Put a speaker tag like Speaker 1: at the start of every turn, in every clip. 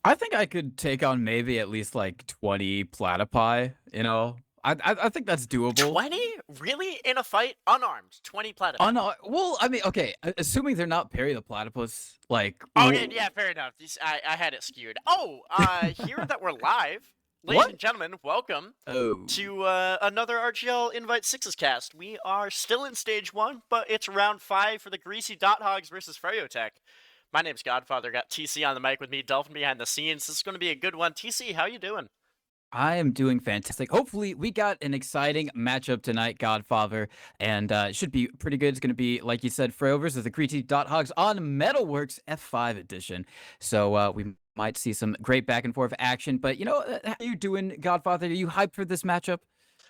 Speaker 1: I think I could take on maybe at least like 20 platypi, you know? I think that's doable.
Speaker 2: 20? Really? In a fight? Unarmed. 20
Speaker 1: Oh,
Speaker 2: platypi.
Speaker 1: no, well, I mean, okay, assuming they're not Perry the Platypus, like,
Speaker 2: Okay, yeah, fair enough. I had it skewed. Oh, here that we're live, ladies
Speaker 1: what?
Speaker 2: and gentlemen, welcome
Speaker 1: Oh.
Speaker 2: to another RGL Invite Sixes cast. We are still in stage one, but it's round 5 for the Greasy Dothogs versus Froyotech. My name's Godfather. Got TC on the mic with me, Dolphin behind the scenes. This is going to be a good one. TC, how you doing?
Speaker 1: I am doing fantastic. Hopefully, we got an exciting matchup tonight, Godfather, and it should be pretty good. It's going to be, like you said, Freo versus the Creaty Dot Hogs on Metalworks F5 edition. So we might see some great back and forth action. But how are you doing, Godfather? Are you hyped for this matchup?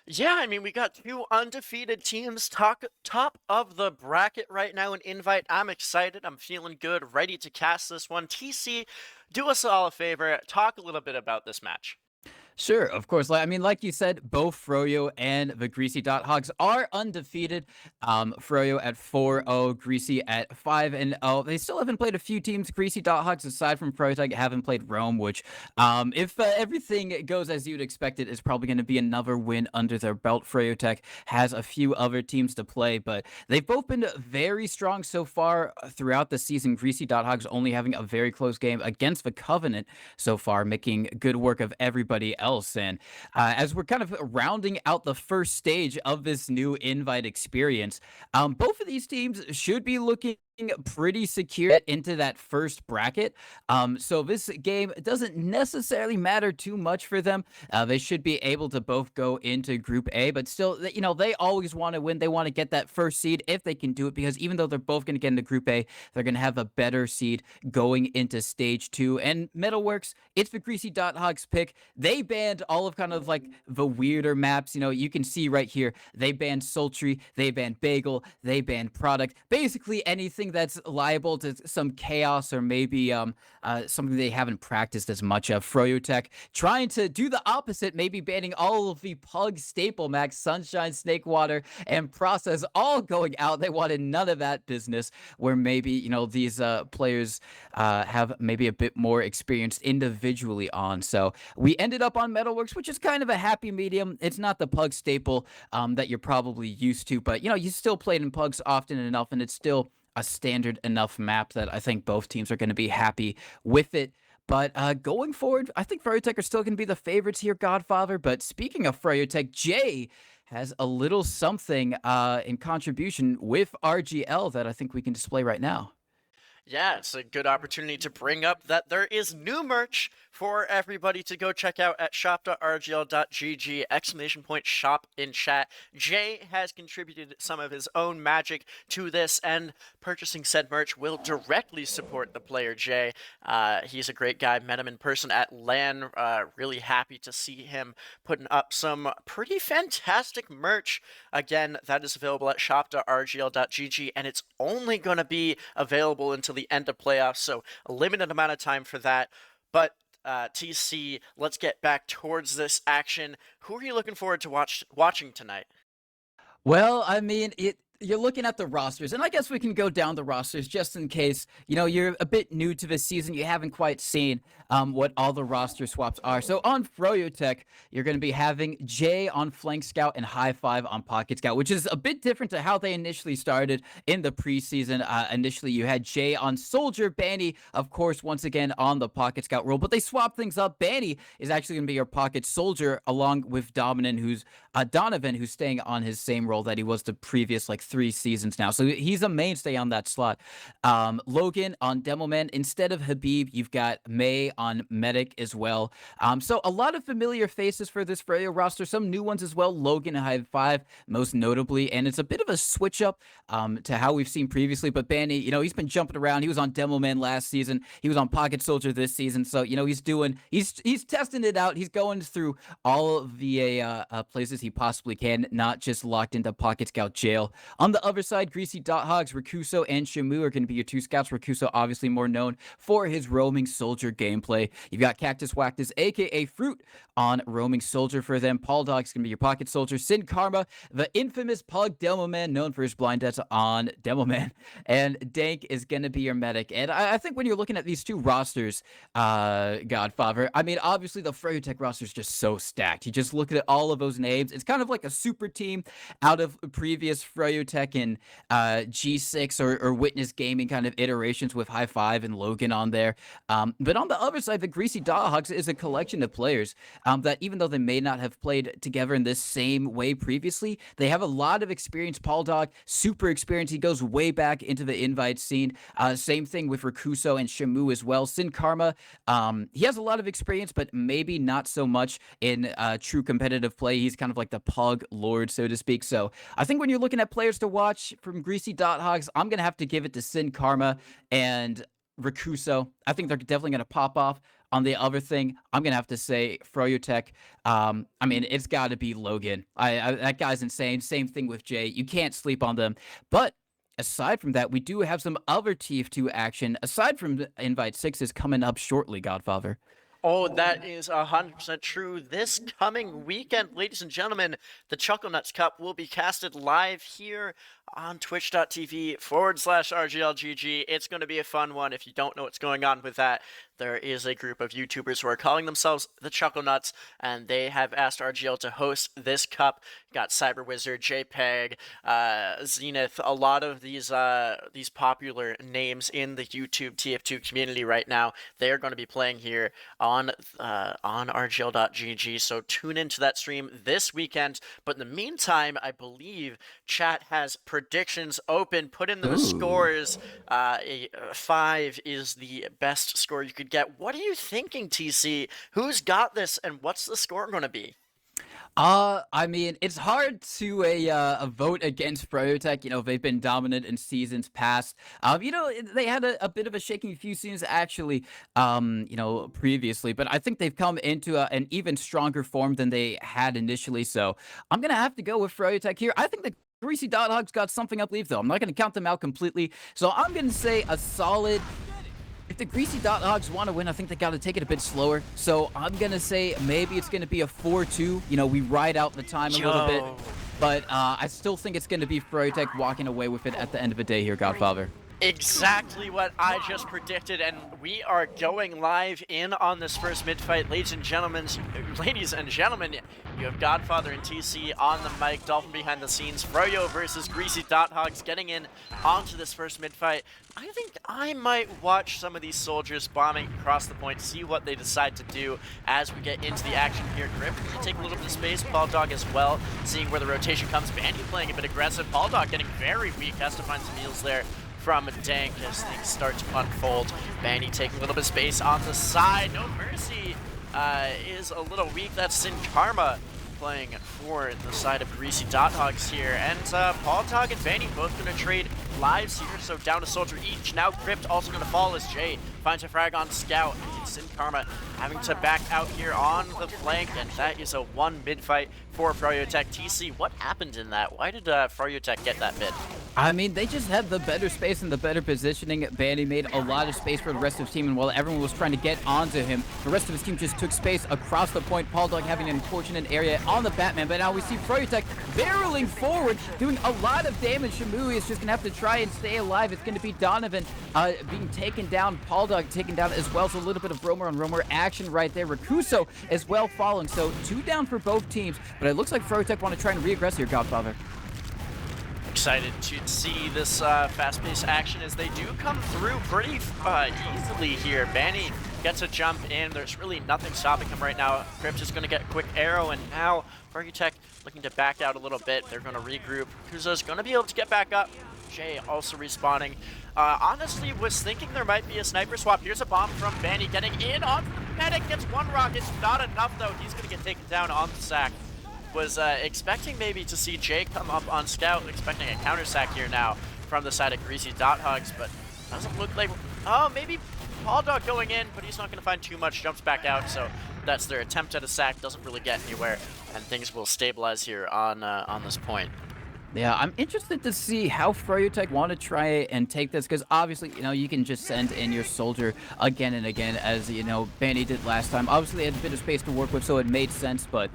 Speaker 2: Yeah, I mean, we got two undefeated teams top of the bracket right now in Invite. I'm excited. I'm feeling good, ready to cast this one. TC, do us all a favor. Talk a little bit about this match.
Speaker 1: Sure, of course. I mean, like you said, both Froyo and the Greasy Dot Hogs are undefeated. Froyo at 4-0, Greasy at 5-0. They still haven't played a few teams. Greasy Dot Hogs, aside from Froyotech, haven't played Rome, which, if everything goes as you'd expect it, is probably going to be another win under their belt. Froyotech has a few other teams to play, but they've both been very strong so far throughout the season. Greasy Dot Hogs only having a very close game against the Covenant so far, making good work of everybody else. And as we're kind of rounding out the first stage of this new invite experience, both of these teams should be looking pretty secure into that first bracket. So this game doesn't necessarily matter too much for them. They should be able to both go into Group A, but still, they always want to win. They want to get that first seed if they can do it, because even though they're both going to get into Group A, they're going to have a better seed going into Stage 2. And Metalworks, it's the Greasy Dot Hogs pick. They banned all of kind of like the weirder maps. You can see right here, they banned Sultry, they banned Bagel, they banned Product. Basically anything that's liable to some chaos or maybe something they haven't practiced as much of. Froyotech trying to do the opposite, maybe banning all of the Pug staple max, Sunshine, Snakewater, and Process all going out. They wanted none of that business, where maybe, these players have maybe a bit more experience individually on. So we ended up on Metalworks, which is kind of a happy medium. It's not the Pug staple that you're probably used to, but, you still played in Pugs often enough, and it's still a standard enough map that I think both teams are going to be happy with it. But going forward, I think Froyotech are still going to be the favorites here, Godfather. But speaking of Froyotech, Jay has a little something in contribution with RGL that I think we can display right now.
Speaker 2: Yeah, it's a good opportunity to bring up that there is new merch for everybody to go check out at shop.rgl.gg, exclamation point shop in chat. Jay has contributed some of his own magic to this, and purchasing said merch will directly support the player Jay. He's a great guy, met him in person at LAN, really happy to see him putting up some pretty fantastic merch. Again, that is available at shop.rgl.gg, and it's only going to be available until the end of playoffs, so a limited amount of time for that. But TC, let's get back towards this action. Who are you looking forward to watching tonight?
Speaker 1: Well, I mean, you're looking at the rosters, and I guess we can go down the rosters just in case, you're a bit new to this season. You haven't quite seen what all the roster swaps are. So on Froyotech, you're going to be having Jay on Flank Scout and High Five on Pocket Scout, which is a bit different to how they initially started in the preseason. Initially, you had Jay on Soldier, Banny, of course, once again on the Pocket Scout role, but they swapped things up. Banny is actually going to be your Pocket Soldier, along with Donovan, who's staying on his same role that he was the previous 3 seasons now. So he's a mainstay on that slot. Logan on Demoman. Instead of Habib, you've got May on Medic as well. So a lot of familiar faces for this Freya roster. Some new ones as well. Logan and High Five, most notably. And it's a bit of a switch up to how we've seen previously. But Banny, he's been jumping around. He was on Demoman last season. He was on Pocket Soldier this season. So, he's testing it out. He's going through all of the places he possibly can, not just locked into Pocket Scout jail. On the other side, Greasy, Dothogs, Rakuso, and Shamu are going to be your two scouts. Rakuso obviously more known for his roaming soldier gameplay. You've got Cactus Wactus, aka Fruit, on roaming soldier for them. Paul Dog's going to be your pocket soldier. Sin Karma, the infamous Pug Demoman, known for his blind deaths on Demoman. And Dank is going to be your medic. And I think when you're looking at these two rosters, Godfather, I mean, obviously the Froyotech roster is just so stacked. You just look at all of those names. It's kind of like a super team out of previous Froyotech and G6 or Witness Gaming kind of iterations with High Five and Logan on there. But on the other side, the Greasy Dothogs is a collection of players that even though they may not have played together in this same way previously, they have a lot of experience. Paul Dog, super experienced. He goes way back into the invite scene. Same thing with Rakuso and Shamu as well. Sin Karma, he has a lot of experience, but maybe not so much in true competitive play. He's kind of like the Pug Lord, so to speak. So I think when you're looking at players to watch from Greasy Dothogs, I'm going to have to give it to Sin Karma and Rakuso. I think they're definitely going to pop off. On the other thing, I'm going to have to say Froyotech. I mean, it's got to be Logan. That guy's insane. Same thing with Jay. You can't sleep on them. But aside from that, we do have some other TF2 action. Aside from Invite 6 is coming up shortly, Godfather.
Speaker 2: Oh, that is 100% true. This coming weekend, ladies and gentlemen, the Chuckle Nuts Cup will be casted live here on twitch.tv/RGLgg. It's going to be a fun one. If you don't know what's going on with that, there is a group of YouTubers who are calling themselves the Chuckle Nuts, and they have asked RGL to host this cup. You got Cyber Wizard, JPEG, Zenith, a lot of these popular names in the YouTube TF2 community right now. They are going to be playing here on RGL.gg, so tune into that stream this weekend. But in the meantime, I believe chat has predictions open. Put in the scores. 5 is the best score you could get. What are you thinking, TC? Who's got this, and what's the score going to be?
Speaker 1: I mean, it's hard to a vote against Froyotech. You know, they've been dominant in seasons past. You know, they had a bit of a shaking few seasons actually, you know, previously, but I think they've come into an even stronger form than they had initially. So I'm gonna have to go with Froyotech here. I think the Greasy Dothogs got something up sleeve though. I'm not gonna count them out completely. So I'm gonna say a solid. If the Greasy Dothogs want to win, I think they got to take it a bit slower. So I'm going to say maybe it's going to be a 4-2. You know, we ride out the time a little bit. But I still think it's going to be Froyotech walking away with it at the end of the day here, Godfather.
Speaker 2: Exactly what I just predicted, and we are going live in on this first mid-fight. Ladies and gentlemen, you have Godfather and TC on the mic, Dolphin behind the scenes, Froyo versus Greasy Dothogs getting in onto this first mid-fight. I think I might watch some of these soldiers bombing across the point, see what they decide to do as we get into the action here. Grip, we take a little bit of space, Paul Dog as well, seeing where the rotation comes. Bandy playing a bit aggressive, Paul Dog getting very weak, has to find some heals there from Dank as things start to unfold. Bandy taking a little bit of space on the side. No Mercy is a little weak. That's Sin Karma playing for the side of Greasy Dothogs here. And Paul Dog and Bandy both going to trade lives here, so down a soldier each. Now Crypt also going to fall as Jay finds a frag on Scout. And Sin Karma having to back out here on the flank, and that is a one mid-fight for Froyotech. TC, what happened in that? Why did Froyotech get that mid?
Speaker 1: I mean, they just had the better space and the better positioning. Bandy made a lot of space for the rest of his team, and while everyone was trying to get onto him, the rest of his team just took space across the point. Paul Dog having an unfortunate area on the Batman, but now we see Froyotech barreling forward, doing a lot of damage. Shamui is just going to have to try and stay alive. It's going to be Donovan being taken down, Paul Dog taken down as well, so a little bit of roamer on roamer action right there. Rakuso as well following, so 2 down for both teams, but it looks like Froyotech want to try and re-aggress here, Godfather.
Speaker 2: Excited to see this fast-paced action as they do come through pretty easily here. Banny gets a jump in. There's really nothing stopping him right now. Crypt is going to get a quick arrow, and now Froyotech looking to back out a little bit. They're going to regroup. Kuzo's going to be able to get back up. Jay also respawning. Honestly, was thinking there might be a sniper swap. Here's a bomb from Banny getting in on the medic. Gets one rocket. Not enough, though. He's going to get taken down on the sack. Was expecting maybe to see Jay come up on Scout, expecting a counter sack here now from the side of Greasy Dothogs, but doesn't look like... Oh, maybe Paul Dog going in, but he's not going to find too much, jumps back out, so that's their attempt at a sack, doesn't really get anywhere, and things will stabilize here on this point.
Speaker 1: Yeah, I'm interested to see how Froyotech want to try and take this, because obviously, you can just send in your soldier again and again, as, Banny did last time. Obviously, they had a bit of space to work with, so it made sense, but,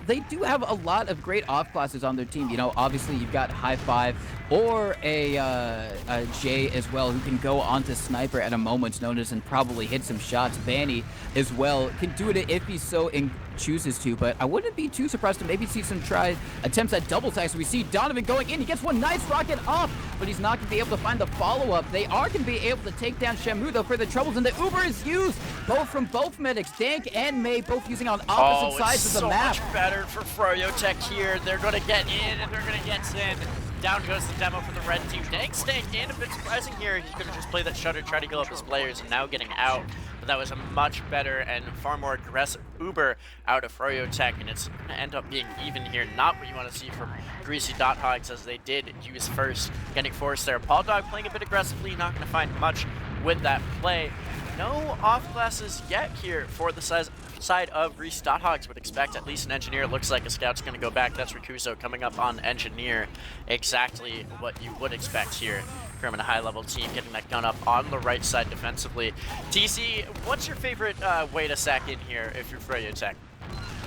Speaker 1: they do have a lot of great off classes on their team. Obviously, you've got High Five or a Jay as well, who can go onto Sniper at a moment's notice and probably hit some shots. Banny as well can do it if he so chooses to, but I wouldn't be too surprised to maybe see some try attempts at double tags. We see Donovan going in. He gets one nice rocket off, but he's not going to be able to find the follow-up. They are going to be able to take down Shamu, though, for the troubles, and the Uber is used both from both medics. Dank and May both using on opposite sides of the map.
Speaker 2: So much better for Froyotech here. They're going to get in, and they're going to get in. Down goes the demo for the red team. Dank staying in, a bit surprising here. He's going to just play that shutter, try to heal up his players, and now getting out. But that was a much better and far more aggressive Uber out of Froyotech, and it's going to end up being even here. Not what you want to see from Greasy Dothogs, as they did use first, getting forced there. Paul Dog playing a bit aggressively, not going to find much with that play. No off classes yet here for the side of Greasy Dothogs. Would expect at least an engineer. Looks like a scout's going to go back. That's Rikuso coming up on engineer. Exactly what you would expect here from a high-level team, getting that gun up on the right side defensively. TC, what's your favorite way to sack in here if you're Froyotech?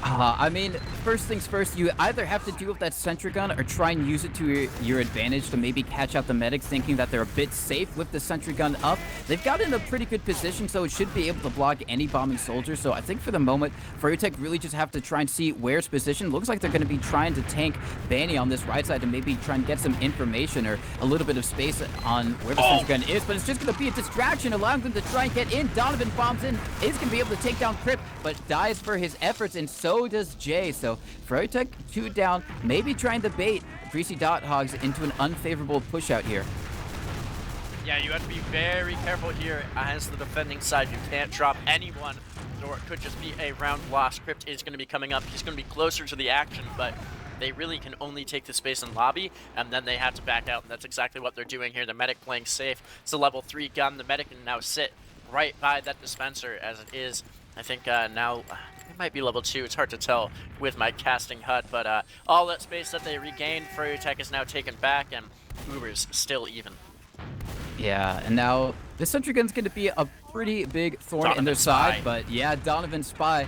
Speaker 1: I mean, first things first, you either have to deal with that sentry gun or try and use it to your advantage to maybe catch out the medics, thinking that they're a bit safe with the sentry gun up. They've got in a pretty good position, so it should be able to block any bombing soldier. So I think for the moment, Froyotech really just have to try and see where's positioned. Looks like they're going to be trying to tank Banny on this right side to maybe try and get some information or a little bit of space on where the sentry gun is. But it's just going to be a distraction, allowing them to try and get in. Donovan bombs in, is going to be able to take down Crip, but dies for his efforts, and so does Jay. So Froyotech 2 down, maybe trying to bait Greasy Dothogs into an unfavorable push out here.
Speaker 2: Yeah, you have to be very careful here as the defending side. You can't drop anyone, or it could just be a round loss. Crypt is going to be coming up. He's going to be closer to the action, but they really can only take the space in lobby, and then they have to back out, and that's exactly what they're doing here. The medic playing safe. It's a level 3 gun. The medic can now sit right by that dispenser, as it is. I think now it might be level 2. It's hard to tell with my casting HUD, but all that space that they regained, Froyotech is now taken back, and Uber's still even.
Speaker 1: Yeah, and now the sentry gun's going to be a pretty big thorn in their side, but yeah, Donovan Spy.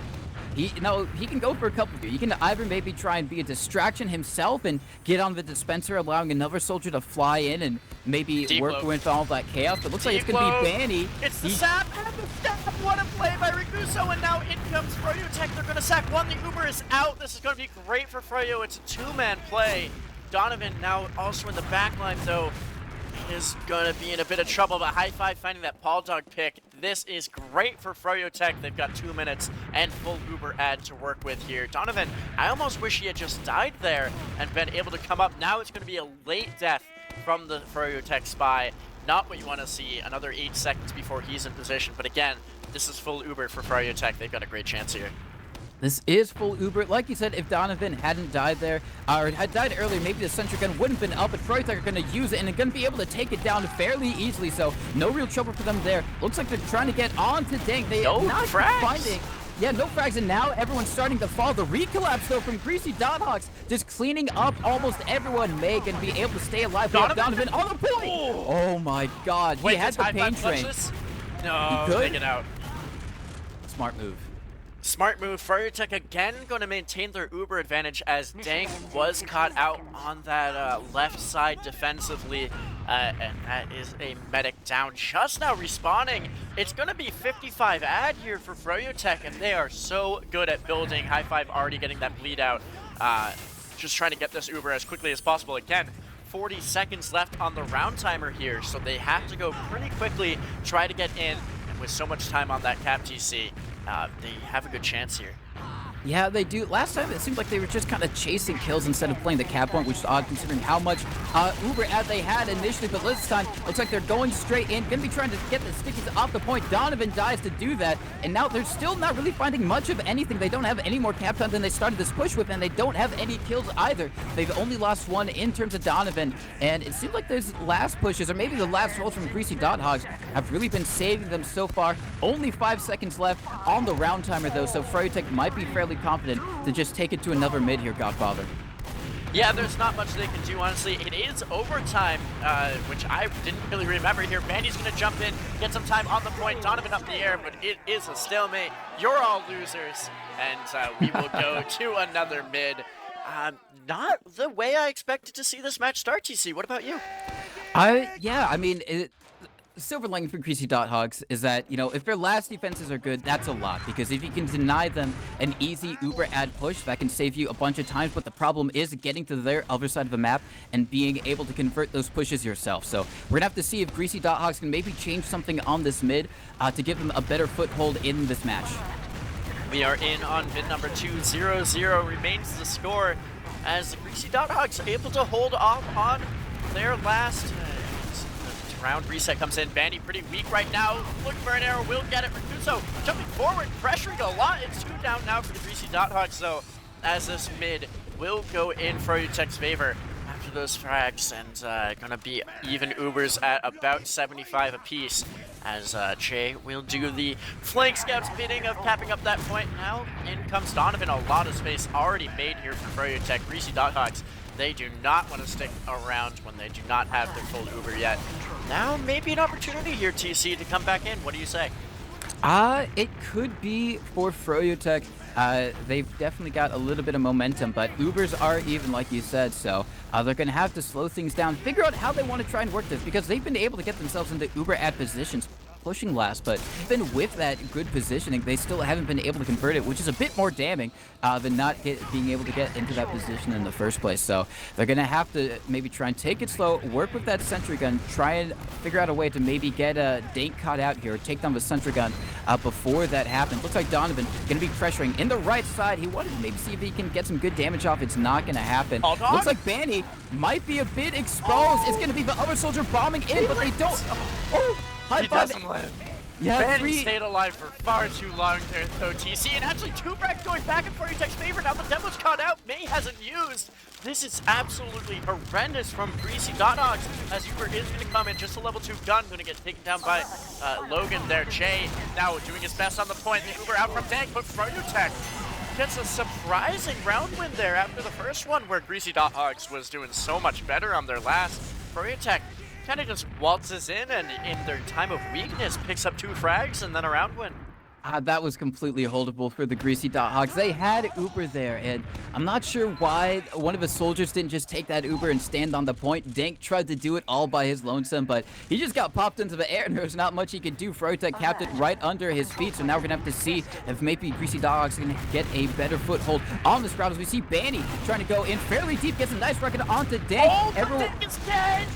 Speaker 1: He can go for a couple of you. He can either maybe try and be a distraction himself and get on the dispenser, allowing another soldier to fly in and maybe work with all that chaos. But it looks like it's going to be Banny.
Speaker 2: It's the sap and the stab. What a play by Rikuso, and now in comes Froyotech. They're going to sack one. The Uber is out. This is going to be great for Froyo. It's a 2-man play. Donovan now also in the back line, though, is going to be in a bit of trouble, but High Five finding that Paul Dog pick. This is great for Froyotech. They've got 2 minutes and full Uber ad to work with here. Donovan, I almost wish he had just died there and been able to come up. Now it's going to be a late death from the Froyotech Spy. Not what you want to see. Another 8 seconds before he's in position, but again, this is full Uber for Froyotech. They've got a great chance here.
Speaker 1: This is full Uber. Like you said, if Donovan hadn't died there, or had died earlier, maybe the sentry gun wouldn't have been up, but Froyotech are going to use it and are going to be able to take it down fairly easily, so no real trouble for them there. Looks like they're trying to get on to Dank. They are not finding... Yeah, no frags, and now everyone's starting to fall. The recollapse, though, from Greasy Dothogs, just cleaning up almost everyone. May can be able to stay alive. Donovan on the point! Oh my god, he had the pain train.
Speaker 2: No, take it out.
Speaker 1: Smart move.
Speaker 2: Smart move. Froyotech again going to maintain their Uber advantage as Dank was caught out on that left side defensively. And that is a medic down just now respawning. It's going to be 55 ad here for Froyotech, and they are so good at building. High Five already getting that bleed out. Just trying to get this Uber as quickly as possible. Again, 40 seconds left on the round timer here, so they have to go pretty quickly, try to get in. And with so much time on that cap TC, they have a good chance here.
Speaker 1: Yeah, they do. Last time, it seemed like they were just kind of chasing kills instead of playing the cap point, which is odd considering how much Uber ad they had initially. But this time, looks like they're going straight in. Going to be trying to get the stickies off the point. Donovan dies to do that. And now they're still not really finding much of anything. They don't have any more cap time than they started this push with, and they don't have any kills either. They've only lost 1 in terms of Donovan. And it seems like those last pushes, or maybe the last rolls from Greasy Dothogs, have really been saving them so far. Only 5 seconds left on the round timer, though, so Froyotech might be fairly confident to just take it to another mid here, Godfather.
Speaker 2: Yeah, there's not much they can do, honestly. It is overtime, which I didn't really remember here. Manny's going to jump in, get some time on the point. Donovan up in the air, but it is a stalemate. You're all losers, and we will go to another mid. Not the way I expected to see this match start, TC. What about you?
Speaker 1: Yeah, I mean, silver lining for Greasy Dothogs is that, you know, if their last defenses are good, that's a lot. Because if you can deny them an easy uber ad push, that can save you a bunch of times. But the problem is getting to their other side of the map and being able to convert those pushes yourself. So we're gonna have to see if Greasy Dothogs can maybe change something on this mid to give them a better foothold in this match.
Speaker 2: We are in on mid number 2, 0-0 remains the score as the Greasy Dothogs able to hold off on their last round. Reset comes in. Bandy pretty weak right now. Looking for an arrow. Will get it. Rakuso jumping forward, pressuring a lot. It's 2 down now for the Greasy Dothogs, though, as this mid will go in Froyotech's favor after those frags, and gonna be even Ubers at about 75 apiece, as Jay will do the flank scouts bidding of capping up that point. Now in comes Donovan. A lot of space already made here for Froyotech. Greasy Dothogs, they do not want to stick around when they do not have their full Uber yet. Now maybe an opportunity here, TC, to come back in. What do you say?
Speaker 1: It could be for Froyotech. They've definitely got a little bit of momentum, but Ubers are even, like you said, so they're going to have to slow things down, figure out how they want to try and work this, because they've been able to get themselves into Uber ad positions, pushing last, but even with that good positioning, they still haven't been able to convert it, which is a bit more damning than not being able to get into that position in the first place. So they're going to have to maybe try and take it slow, work with that sentry gun, try and figure out a way to maybe get Dink caught out here, take down the sentry gun before that happens. Looks like Donovan going to be pressuring in the right side. He wanted to maybe see if he can get some good damage off. It's not going to happen. Looks like Banny might be a bit exposed. It's going to be the other soldier bombing in, but they don't.
Speaker 2: He doesn't live.
Speaker 1: Yeah,
Speaker 2: Banny stayed alive for far too long there, though, TC, and actually 2 frags going back in Froyotech's favor. Now the demo's caught out. May hasn't used. This is absolutely horrendous from Greasy Dothogs, as Uber is going to come in. Just a level 2 gun, going to get taken down by Logan there. Jay now doing his best on the point. The Uber out from Dank, but Froyotech gets a surprising round win there after the first one, where Greasy Dothogs was doing so much better on their last. Froyotech kind of just waltzes in, and in their time of weakness picks up 2 frags and then a round win.
Speaker 1: That was completely holdable for the Greasy Dothogs. They had Uber there, and I'm not sure why one of the soldiers didn't just take that Uber and stand on the point. Dank tried to do it all by his lonesome, but he just got popped into the air, and there was not much he could do. Froyotech capped it right under his feet, so now we're going to have to see if maybe Greasy Dothogs can get a better foothold on this crowd, as we see Banny trying to go in fairly deep, gets a nice record onto Dank.
Speaker 2: Oh, everyone is dead!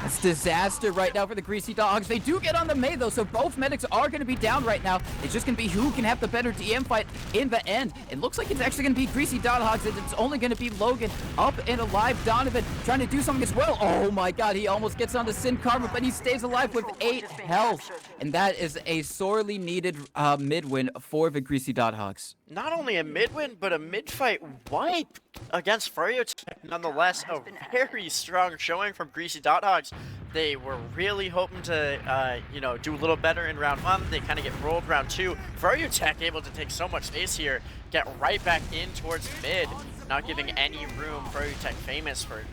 Speaker 1: It's disaster right now for the Greasy Dothogs. They do get on the May, though, so both medics are going to be down right now. It's just going to be who can have the better DM fight in the end. It looks like it's actually going to be Greasy Dothogs, and it's only going to be Logan up and alive. Donovan trying to do something as well. Oh my god, he almost gets on the Sin Karma, but he stays alive with 8 health. And that is a sorely needed mid-win for the Greasy Dothogs.
Speaker 2: Not only a mid-win, but a mid-fight wipe against Froyotech. Nonetheless, a very strong showing from Greasy Dothogs. They were really hoping to, do a little better in round 1. They kind of get rolled round 2. Froyotech able to take so much space here, get right back in towards mid, not giving any room. Froyotech famous for,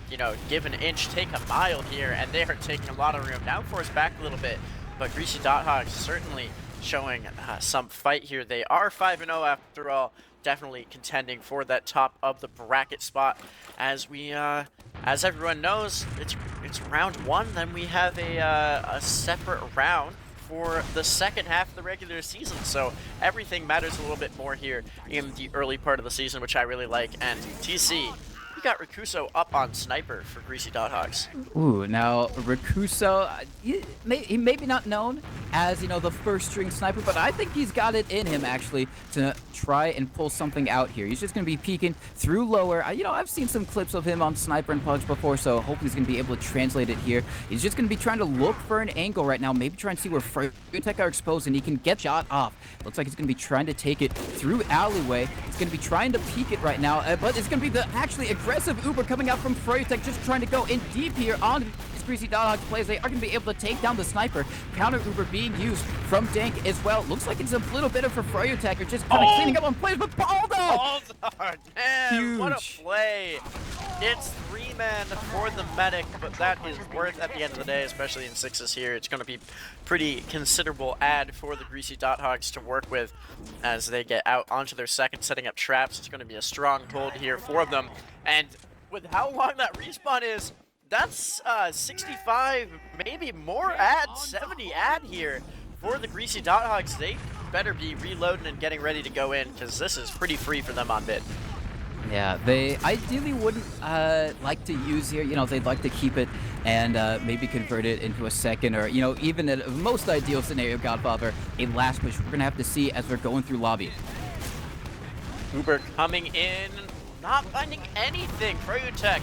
Speaker 2: give an inch, take a mile here, and they are taking a lot of room. Now forced back a little bit, but Greasy Dothogs certainly showing some fight here. They are 5-0 after all, definitely contending for that top of the bracket spot. As we, as everyone knows, it's round 1. Then we have a separate round for the second half of the regular season. So everything matters a little bit more here in the early part of the season, which I really like. And TC, we got Rakuso up on Sniper for Greasy Dothogs.
Speaker 1: Ooh, now Rakuso, he may be not known as, the first string sniper, but I think he's got it in him, actually, to try and pull something out here. He's just going to be peeking through lower. I've seen some clips of him on Sniper and Pudge before, so hopefully he's going to be able to translate it here. He's just going to be trying to look for an angle right now, maybe try and see where Froyotech are exposed, and he can get shot off. Looks like he's going to be trying to take it through alleyway. He's going to be trying to peek it right now, but it's going to be the actually aggressive Uber coming out from Froyotech, just trying to go in deep here on Greasy Dothogs plays, they are going to be able to take down the sniper. Counter Uber being used from Dank as well. Looks like it's a little bit of a Froyotech, or just kind of cleaning up on plays, but Baldo!
Speaker 2: Baldo, damn, what a
Speaker 1: Huge.
Speaker 2: play. It's 3-man for the medic, but that is worth at the end of the day, especially in 6s here. It's going to be pretty considerable add for the Greasy Dothogs to work with as they get out onto their second, setting up traps. It's going to be a strong hold here for them. And with how long that respawn is, that's 65, maybe more ad, 70 ad here for the Greasy Dothogs. They better be reloading and getting ready to go in, because this is pretty free for them on mid.
Speaker 1: Yeah, they ideally wouldn't like to use here. You know, they'd like to keep it and maybe convert it into a second, or, you know, even in a most ideal scenario, Godfather, a last push. We're going to have to see as we're going through lobby.
Speaker 2: Uber coming in, not finding anything. Froyotech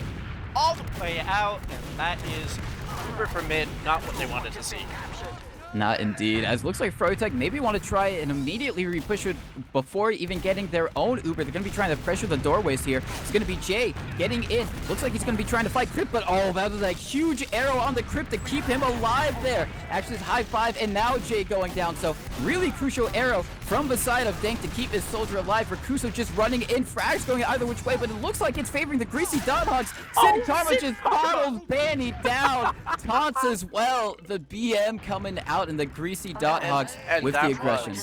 Speaker 2: all the way out, and that is Uber for mid, not what they wanted to see.
Speaker 1: Not indeed, as looks like Froyotech maybe want to try and immediately repush it before even getting their own Uber. They're going to be trying to pressure the doorways here. It's going to be Jay getting in. Looks like he's going to be trying to fight Crypt, but oh, that was a huge arrow on the Crypt to keep him alive there. Actually, it's high five, and now Jay going down. So really crucial arrow from the side of Dank to keep his soldier alive. Rakuso just running in, frags going either which way, but it looks like it's favoring the Greasy Dothogs. Sin Karma just bottles Banny down. Taunts as well. The BM coming out, and the Greasy Dothogs with the aggression.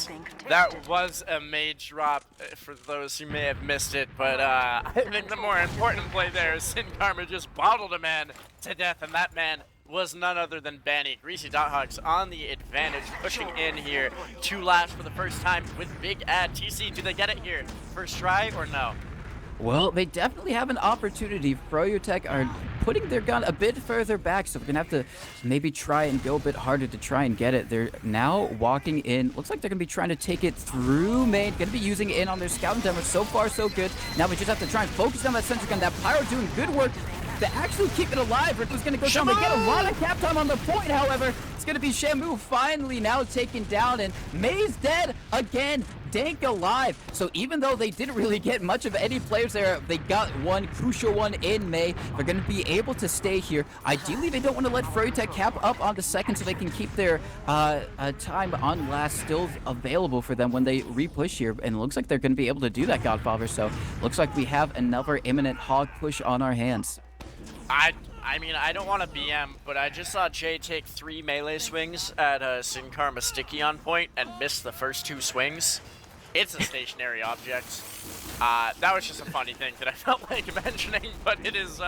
Speaker 2: That was a mage drop for those who may have missed it, but I think the more important play there is Sin Karma just bottled a man to death, and that man was none other than Banny. Greasy Dothogs on the advantage, pushing in here. 2 laps for the first time with big ad. TC, do they get it here? First try or no?
Speaker 1: Well, they definitely have an opportunity. Froyotech are putting their gun a bit further back, so we're going to have to maybe try and go a bit harder to try and get it. They're now walking in. Looks like they're going to be trying to take it through main. Going to be using it in on their scouting demo. So far, so good. Now we just have to try and focus on that sentry gun. That Pyro doing good work to actually keep it alive. Rick was going to go down. They get a lot of cap time on the point, however. It's going to be Shamu finally now taken down, and May's dead again. Dank alive. So even though they didn't really get much of any players there, they got one crucial one in May. They're going to be able to stay here. Ideally, they don't want to let Froyotech cap up on the second, so they can keep their time on last still available for them when they repush here. And it looks like they're going to be able to do that, Godfather. So looks like we have another imminent hog push on our hands.
Speaker 2: I mean, I don't want to BM, but I just saw Jay take 3 melee swings at Sin Karma Sticky on point and miss the first 2 swings. It's a stationary object. That was just a funny thing that I felt like mentioning, but it is,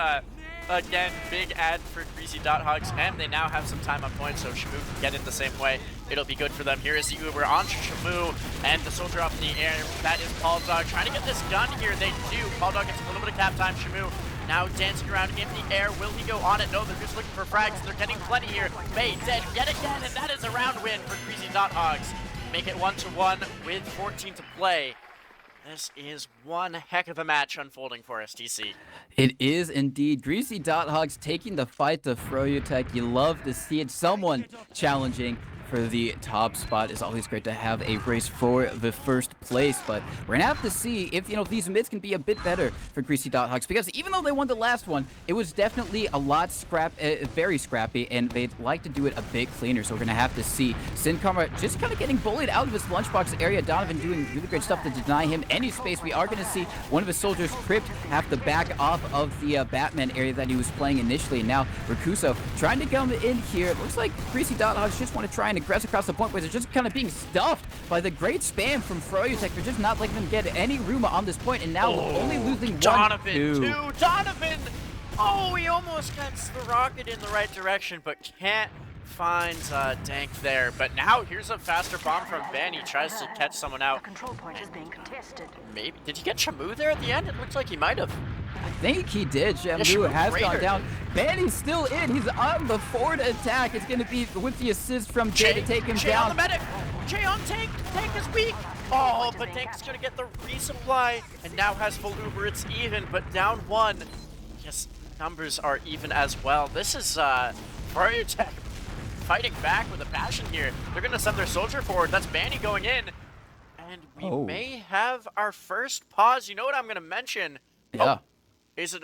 Speaker 2: again, big ad for Greasy Dothogs, and they now have some time on point, so Shamu can get in the same way. It'll be good for them. Here is the Uber on Shamu, and the soldier up in the air. That is Paulldog trying to get this gun here. They do. Paulldog gets a little bit of cap time. Shamu now dancing around in the air. Will he go on it? No, they're just looking for frags. They're getting plenty here. May dead yet again, and that is a round win for Greasy Dothogs. Make it 1-1 with 14 to play. This is one heck of a match unfolding for STC.
Speaker 1: It is indeed. Greasy Dothogs taking the fight to Froyotech. You love to see it. Someone challenging for the top spot. Is always great to have a race for the first place, but we're gonna have to see if, you know, these mids can be a bit better for Greasy Dothogs, because even though they won the last one, it was definitely a lot very scrappy, and they'd like to do it a bit cleaner. So we're gonna have to see. Sin Karma just kind of getting bullied out of his lunchbox area. Donovan doing really great stuff to deny him any space. We are gonna see one of his soldiers, Crypt, have to back off of the Batman area that he was playing initially. And now Rakuso trying to come in here. It looks like Greasy Dothogs just want to try and aggress across the point, where they're just kind of being stuffed by the great spam from Froyotech. They're just not letting them get any room on this point, and now only losing
Speaker 2: Donovan,
Speaker 1: 1-2.
Speaker 2: Donovan! Oh, he almost gets the rocket in the right direction, but can't find Dank there. But now here's a faster bomb from Ben. He tries to catch someone out.
Speaker 3: The control point is being contested.
Speaker 2: Maybe did he get Shamu there at the end? It looks like he might have.
Speaker 1: I think he did. Shamu
Speaker 2: Shamu
Speaker 1: has
Speaker 2: Raider.
Speaker 1: gone down. Banny's still in. He's on the forward attack. It's going to be with the assist from Jay to take him
Speaker 2: Jay
Speaker 1: down.
Speaker 2: on the medic. Jay on tank. Tank is weak. Oh, but Tank's gonna get the resupply and now has full Uber. It's even, but down 1. Yes, numbers are even as well. This is Froyotech fighting back with a passion here. They're gonna send their soldier forward. That's Banny going in, and we may have our first pause. You know what I'm gonna mention?
Speaker 1: Yeah.
Speaker 2: Is it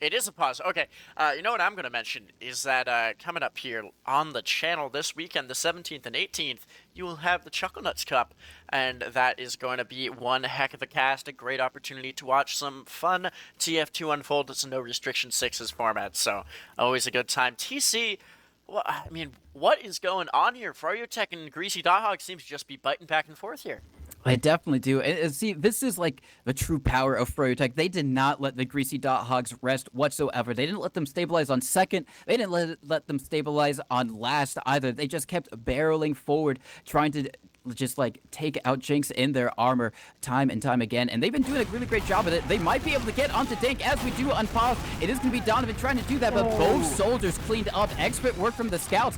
Speaker 2: It is a pause. Okay. You know what I'm going to mention is that coming up here on the channel this weekend, the 17th and 18th, you will have the Chuckle Nuts Cup, and that is going to be one heck of a cast, a great opportunity to watch some fun TF2 unfold. It's a no restriction 6s format, so always a good time. TC, well, I mean, what is going on here? Froyotech and Greasy Dothogs seems to just be biting back and forth here.
Speaker 1: I definitely do. And see, this is like the true power of Froyotech. They did not let the Greasy Dothogs rest whatsoever. They didn't let them stabilize on second. They didn't let them stabilize on last either. They just kept barreling forward, trying to just like take out Jinx in their armor time and time again. And they've been doing a really great job of it. They might be able to get onto Dank as we do unpause. It is going to be Donovan trying to do that, but both soldiers cleaned up. Expert work from the scouts.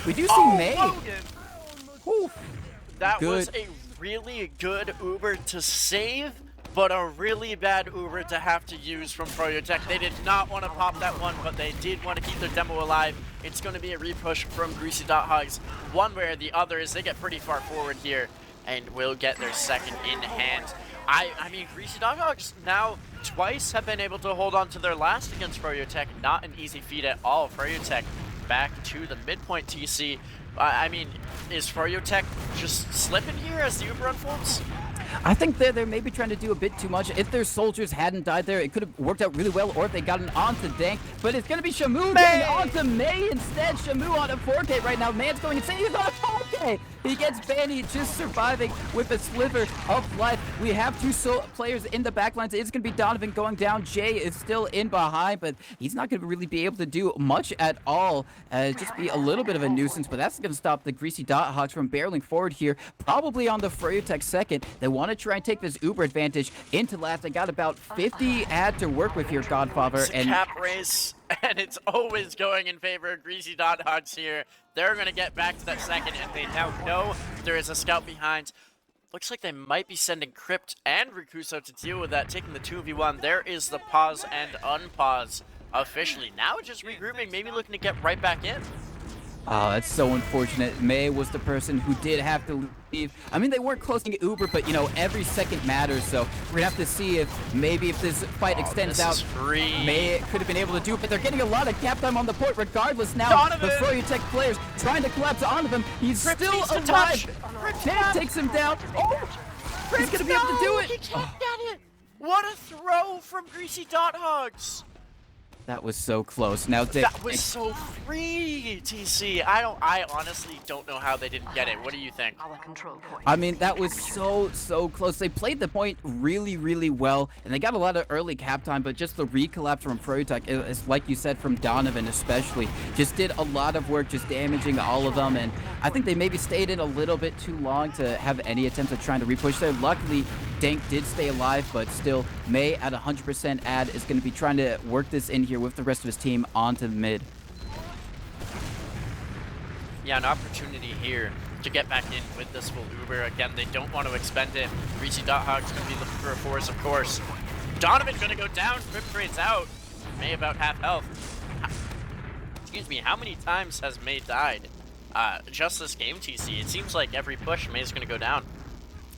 Speaker 1: We do see May.
Speaker 2: Whew. That
Speaker 1: Good.
Speaker 2: was a really good Uber to save, but a really bad Uber to have to use from Froyotech. They did not want to pop that one, but they did want to keep their demo alive. It's going to be a repush from Greasy Dothogs one way or the other as they get pretty far forward here and will get their second in hand. I mean, Greasy Dothogs now twice have been able to hold on to their last against Froyotech. Not an easy feat at all. Froyotech back to the midpoint TC. I mean, is Froyotech just slipping here as the Uber unfolds?
Speaker 1: I think they're maybe trying to do a bit too much. If their soldiers hadn't died there, it could have worked out really well, or if they got an onto Dank. But it's going to be Shamu getting onto May instead. Shamu on a 4K right now. Man's going insane. He's on a 4K. He gets Banny just surviving with a sliver of life. We have two players in the backlines. It's going to be Donovan going down. Jay is still in behind, but he's not going to really be able to do much at all. Just be a little bit of a nuisance, but that's going to stop the Greasy Dothogs from barreling forward here, probably on the Froyotech second. They want to try and take this Uber advantage into last. They got about 50 ad to work with here, Godfather.
Speaker 2: It's a cap race, and it's always going in favor of Greasy Dothogs here. They're going to get back to that second, and they now know there is a scout behind. Looks like they might be sending Crypt and Rikuso to deal with that, taking the 2v1. There is the pause and unpause officially. Now just regrouping, maybe looking to get right back in.
Speaker 1: Oh, that's so unfortunate. May was the person who did have to leave. I mean, they weren't closing Uber, but, you know, every second matters, so we're going to have to see if maybe if this fight extends out, May could have been able to do it, but they're getting a lot of cap time on the port regardless now.
Speaker 2: Donovan!
Speaker 1: The Froyotech players trying to collapse onto him. He's still alive. Dank takes him down. Oh, he's going to be able to do it.
Speaker 2: He can't get it. What a throw from Greasy Dothogs.
Speaker 1: That was so close. Now
Speaker 2: that was so free, TC. I honestly don't know how they didn't get it. What do you think?
Speaker 1: I mean, that was so close. They played the point really well, and they got a lot of early cap time, but just the recollapse from Froyotech, is like you said, from Donovan especially, just did a lot of work, just damaging all of them, and I think they maybe stayed in a little bit too long to have any attempts at trying to repush there. Luckily, Dank did stay alive, but still, May at 100% ad is going to be trying to work this in here with the rest of his team onto the mid.
Speaker 2: Yeah, an opportunity here to get back in with this full Uber. Again, they don't want to expend it. Greasy Dothogs going to be looking for a force, of course. Donovan going to go down. Crypt trades out. May about half health. Excuse me, how many times has May died? Just this game, TC. It seems like every push, May's going to go down.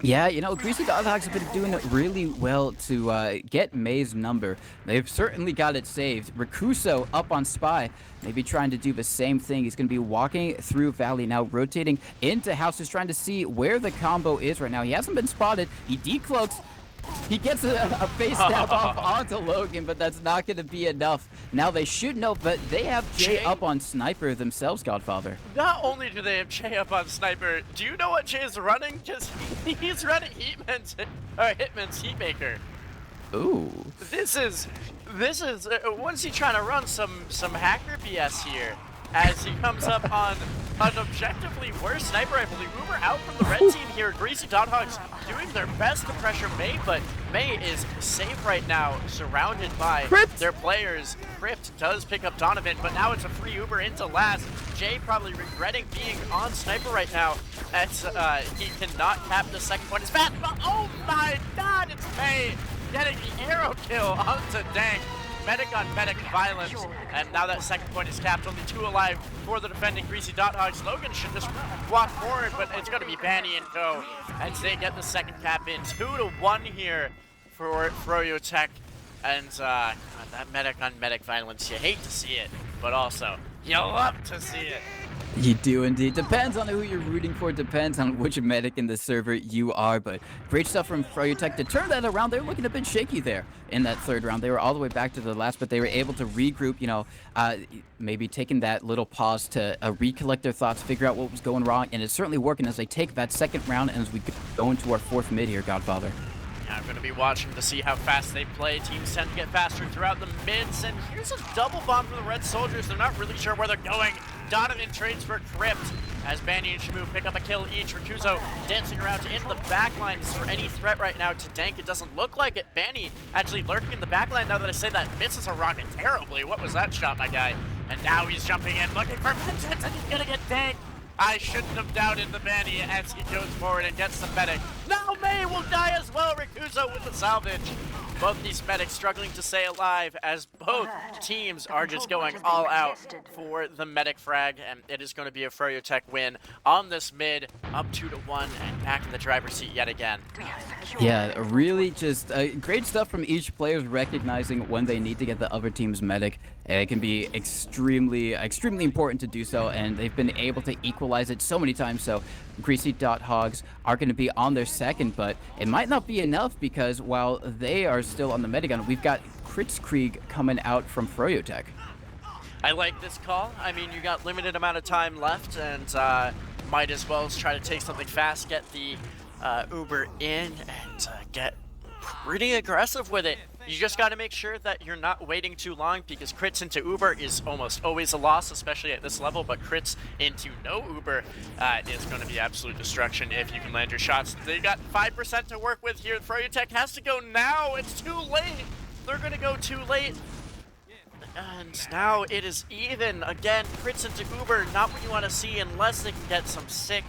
Speaker 1: Yeah, you know, Greasy Dothogs have been doing really well to get May's number. They've certainly got it saved. Rikuso up on Spy, maybe trying to do the same thing. He's going to be walking through Valley now, rotating into houses, trying to see where the combo is right now. He hasn't been spotted. He decloaks. He gets a face stab off onto Logan, but that's not going to be enough. Now they should know, but they have Jay up on Sniper themselves, Godfather.
Speaker 2: Not only do they have Jay up on Sniper, do you know what Jay's running? Just he's running Hitman's Heatmaker.
Speaker 1: Ooh.
Speaker 2: This is what's he trying to run? Some hacker BS here as he comes up on an objectively worse sniper rifle. Uber out from the red team here. Greasy Dothogs doing their best to pressure May, but May is safe right now, surrounded by their players. Crypt does pick up Donovan, but now it's a free Uber into last. Jay probably regretting being on sniper right now as he cannot cap the second point. It's fast. Oh my god, it's May getting the arrow kill onto Dank. Medic on medic violence, and now that second point is capped. Only 2 alive for the defending Greasy Dothogs. Logan should just walk forward, but it's going to be Banny and go as they get the second cap in. 2-1 here for Froyotech. And God, that medic on medic violence, you hate to see it, but also you love to see it.
Speaker 1: You do indeed. Depends on who you're rooting for. Depends on which medic in the server you are. But great stuff from Froyotech to turn that around. They were looking a bit shaky there in that third round. They were all the way back to the last, but they were able to regroup. You know, maybe taking that little pause to recollect their thoughts, figure out what was going wrong, and it's certainly working as they take that second round and as we go into our fourth mid here, Godfather.
Speaker 2: Yeah, I'm going to be watching to see how fast they play. Teams tend to get faster throughout the mids, and here's a double bomb from the Red Soldiers. They're not really sure where they're going. Donovan trades for Crypt as Banny and Shamu pick up a kill each. Rakuzo dancing around to into the backline. Is there any threat right now to Dank? It doesn't look like it. Banny actually lurking in the backline. Now that I say that, misses a rocket terribly. What was that shot, my guy? And now he's jumping in, looking for vengeance, and he's going to get Dank. I shouldn't have doubted the Banny as he goes forward and gets the medic. Now May will die as well. Rakuzo with the salvage. Both these medics struggling to stay alive as both teams are just going all out for the medic frag, and it is going to be a Froyotech win on this mid, up 2-1, and back in the driver's seat yet again.
Speaker 1: Yeah, really just great stuff from each player, recognizing when they need to get the other team's medic. It can be extremely important to do so, and they've been able to equalize it so many times. So Greasy Dothogs are going to be on their second, but it might not be enough because while they are still on the medigun, we've got Kritzkrieg coming out from Froyotech.
Speaker 2: I like this call. I mean, you got limited amount of time left, and might as well try to take something fast, get the Uber in, and get pretty aggressive with it. You just got to make sure that you're not waiting too long, because crits into Uber is almost always a loss, especially at this level, but crits into no Uber is going to be absolute destruction if you can land your shots. They got 5% to work with here. Froyotech has to go now. It's too late. They're going to go too late. And now it is even. Again, crits into Uber, not what you want to see unless they can get some sick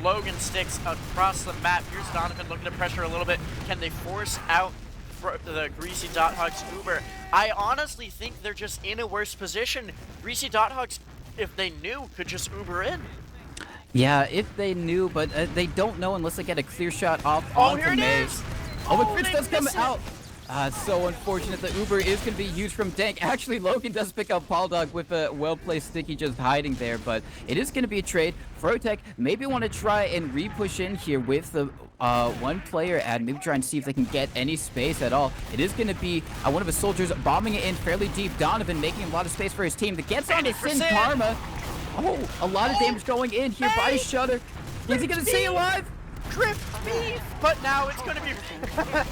Speaker 2: Logan sticks across the map. Here's Donovan looking to pressure a little bit. Can they force out the Greasy Dothogs Uber? I honestly think they're just in a worse position. Greasy Dothogs, if they knew, could just Uber in.
Speaker 1: Yeah, if they knew, but they don't know unless they get a clear shot off
Speaker 2: here
Speaker 1: onto
Speaker 2: it
Speaker 1: May.
Speaker 2: is!
Speaker 1: Oh, but Fritz
Speaker 2: they
Speaker 1: does come
Speaker 2: miss it.
Speaker 1: out. So unfortunate. The Uber is going to be used from Dank. Actually, Logan does pick up Dog with a well-placed sticky just hiding there, but it is going to be a trade. Froyotech maybe want to try and re-push in here with the one player ad, maybe try and see if they can get any space at all. It is going to be one of his soldiers bombing it in fairly deep. Donovan making a lot of space for his team. That gets on to Sin Karma. Oh, a lot of damage going in here by Shutter. Is he going to stay alive?
Speaker 2: Crypt beef! But now it's going to be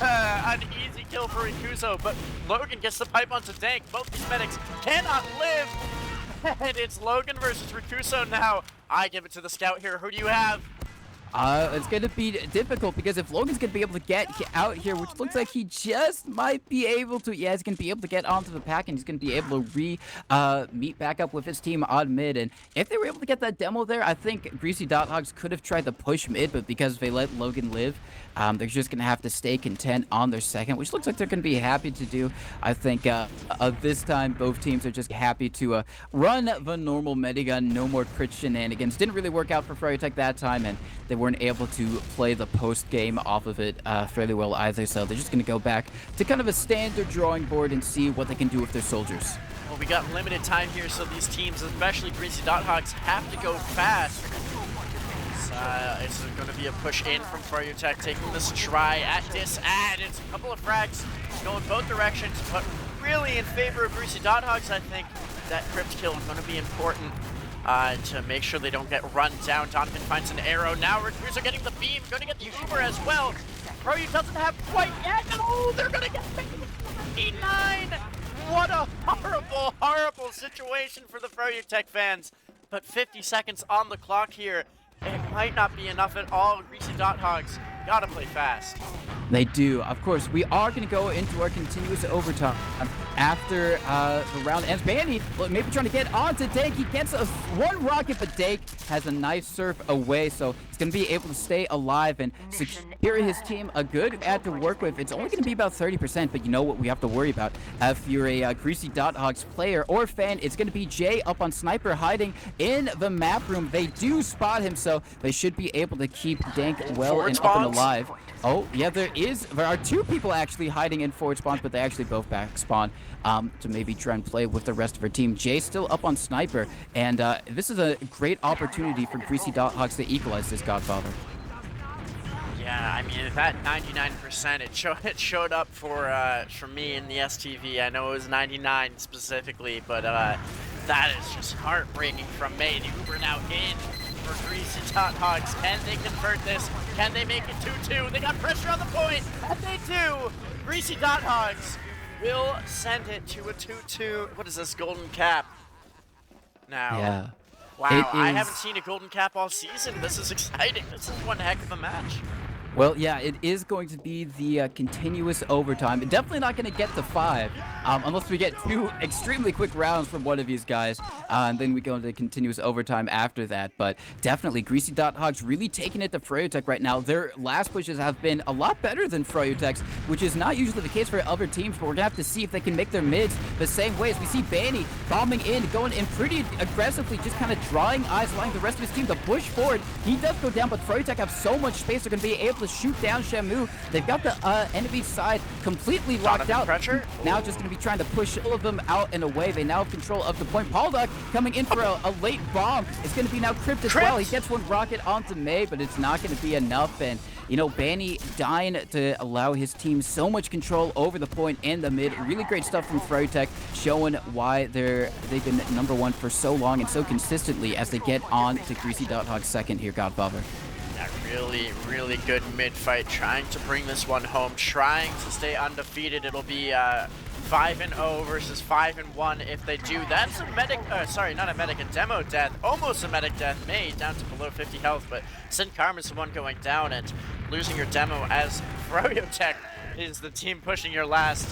Speaker 2: an easy kill for Rakuzo, but Logan gets the pipe onto Dank. Both these medics cannot live, and it's Logan versus Rakuzo now. I give it to the scout here. Who do you have?
Speaker 1: It's going to be difficult because if Logan's going to be able to get out here, which looks like he just might be able to, yeah, he's going to be able to get onto the pack and he's going to be able to meet back up with his team on mid. And if they were able to get that demo there, I think Greasy Dothogs could have tried to push mid, but because they let Logan live, they're just going to have to stay content on their second, which looks like they're going to be happy to do. I think this time both teams are just happy to run the normal medigun, no more crit shenanigans. Didn't really work out for Froyotech that time, and they weren't able to play the post game off of it fairly well either, so they're just going to go back to kind of a standard drawing board and see what they can do with their soldiers.
Speaker 2: Well, we got limited time here, so these teams, especially Greasy Dothogs, have to go fast. It's going to be a push in from Froyotech, taking this try at this ad. It's a couple of frags going both directions, but really in favor of Greasy Dothogs. I think that crypt kill is going to be important to make sure they don't get run down. Donovan finds an arrow. Now Rakuzo getting the beam, going to get the Uber as well. Froyo doesn't have quite yet. Oh, they're going to get 59. What a horrible, horrible situation for the Froyotech fans. But 50 seconds on the clock here. It might not be enough at all. Greasy Dothogs gotta play fast.
Speaker 1: They do. Of course, we are going to go into our continuous overtime after the round ends. Banny, maybe trying to get onto Dank. He gets one rocket, but Dank has a nice surf away, so he's going to be able to stay alive and secure his team a good ad to work with. It's only going to be about 30%, but you know what we have to worry about. If you're a Greasy Dothogs player or fan, it's going to be Jay up on Sniper hiding in the map room. They do spot him, so they should be able to keep Dank well and up and alive. Oh, yeah, there are 2 people actually hiding in forward spawns, but they actually both back spawn to maybe try and play with the rest of her team. Jay's still up on Sniper, and this is a great opportunity for Greasy Dothogs to equalize this, Godfather.
Speaker 2: Yeah, I mean, that 99%, it showed up for me in the STV. I know it was 99 specifically, but that is just heartbreaking from May. The Uber now in for Greasy Dothogs. Can they convert this? Can they make it 2-2? They got pressure on the point, and they do! Greasy Dothogs will send it to a 2-2. What is this, golden cap? Now,
Speaker 1: Yeah.
Speaker 2: wow, I haven't seen a golden cap all season. This is exciting. This is one heck of a match.
Speaker 1: Well, yeah, it is going to be the continuous overtime. Definitely not going to get to 5, unless we get 2 extremely quick rounds from one of these guys, and then we go into continuous overtime after that. But definitely, Greasy Dothogs really taking it to Froyotech right now. Their last pushes have been a lot better than Froyotech's, which is not usually the case for other teams, but we're going to have to see if they can make their mids the same way as we see Banny bombing in, going in pretty aggressively, just kind of drawing eyes, allowing the rest of his team to push forward. He does go down, but Froyotech have so much space, they're going to be able to shoot down Shamu. They've got the enemy side completely locked out.
Speaker 2: Pressure.
Speaker 1: Now just going to be trying to push all of them out and away. They now have control of the point. Dog coming in for a late bomb. It's going to be now Crypt as well. He gets one rocket onto May, but it's not going to be enough. And, you know, Banny dying to allow his team so much control over the point and the mid. Really great stuff from Froyotech, showing why they've been #1 for so long and so consistently as they get on to Greasy Dothogs second here, Godfather.
Speaker 2: Yeah, really good mid fight, trying to bring this one home, trying to stay undefeated. It'll be 5-0 versus 5-1 if they do. That's a medic, sorry, not a medic, a demo death, almost a medic death. May down to below 50 health, but Sin Karma's the one going down and losing your demo as Froyotech is the team pushing your last.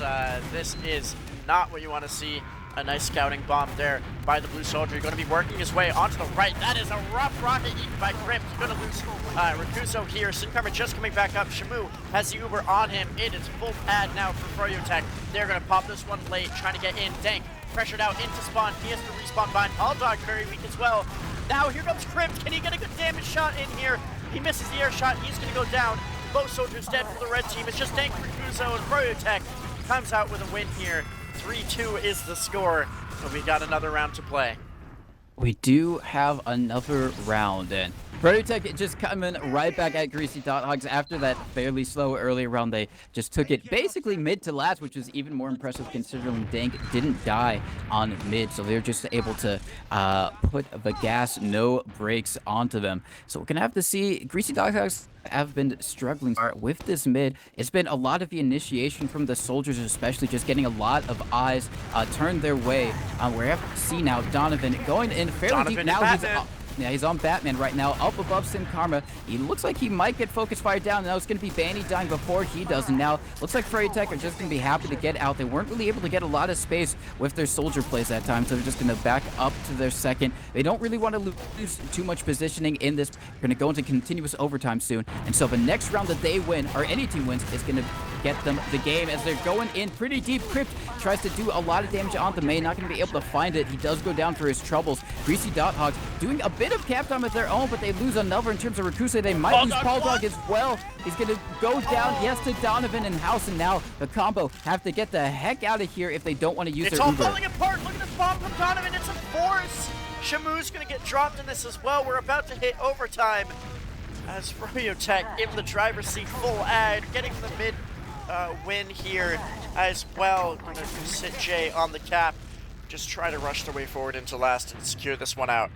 Speaker 2: This is not what you want to see. A nice scouting bomb there by the blue soldier. Going to be working his way onto the right. That is a rough rocket eaten by Crypt. He's going to lose Rakuso here. Sin Karma just coming back up. Shamu has the Uber on him. It is full pad now for Froyotech. They're going to pop this one late, trying to get in. Dank pressured out into spawn. He has to respawn behind. Dothogs very weak as well. Now here comes Crypt. Can he get a good damage shot in here? He misses the air shot. He's going to go down. Both soldiers dead for the red team. It's just Dank, Rakuso, and Froyotech comes out with a win here. 3-2 is the score, but we got another round to play.
Speaker 1: We do have another round, and Froyotech just coming right back at Greasy Dothogs after that fairly slow early round. They just took it basically mid to last, which is even more impressive considering Dank didn't die on mid, so they're just able to put the gas, no brakes onto them. So we're gonna have to see. Greasy Dothogs have been struggling with this mid. It's been a lot of the initiation from the soldiers, especially just getting a lot of eyes turned their way. We have to see now Donovan going in fairly deep. Now he's on Batman right now, up above Sin Karma. He looks like he might get focus fired down. Now it's going to be Banny dying before he does. And now looks like Froyotech are just going to be happy to get out. They weren't really able to get a lot of space with their soldier plays that time, so they're just going to back up to their second. They don't really want to lose too much positioning in this. They're going to go into continuous overtime soon. And so the next round that they win, or any team wins, is going to get them the game as they're going in pretty deep. Crypt tries to do a lot of damage on the main, not going to be able to find it. He does go down for his troubles. Greasy Dothogs doing a bit of cap time of their own, but they lose another in terms of Rakusa. They might lose Dog as well. He's going to go down, yes, to Donovan and House, and now the combo have to get the heck out of here if they don't want to use their Uber.
Speaker 2: It's all falling apart. Look at this bomb from Donovan. It's a force. Shamu's going to get dropped in this as well. We're about to hit overtime as Froyotech in the driver's seat, full ad, getting the mid win here as well. Going to sit Jay on the cap. Just try to rush their way forward into last and secure this one out.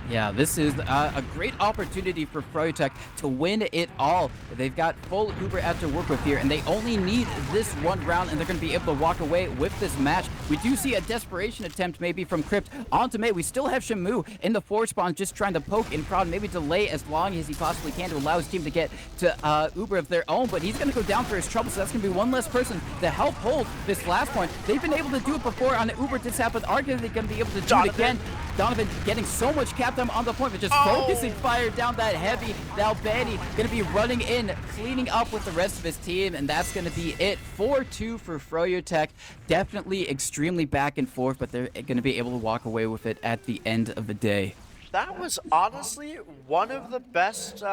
Speaker 1: Yeah, this is a great opportunity for Froyotech to win it all. They've got full Uber at to work with here, and they only need this one round, and they're going to be able to walk away with this match. We do see a desperation attempt maybe from Crypt onto May. We still have Shamu in the forward spawn just trying to poke and prod, maybe delay as long as he possibly can to allow his team to get to Uber of their own, but he's going to go down for his trouble, so that's going to be one less person to help hold this last point. They've been able to do it before on Uber this happened. Are they going to be able to do it again? Donovan getting so much cap time on the point, but just focusing fire down that heavy. Now Banny going to be running in, cleaning up with the rest of his team, and that's going to be it. 4-2 for Froyotech. Definitely extremely back and forth, but they're going to be able to walk away with it at the end of the day.
Speaker 2: That was honestly one of the best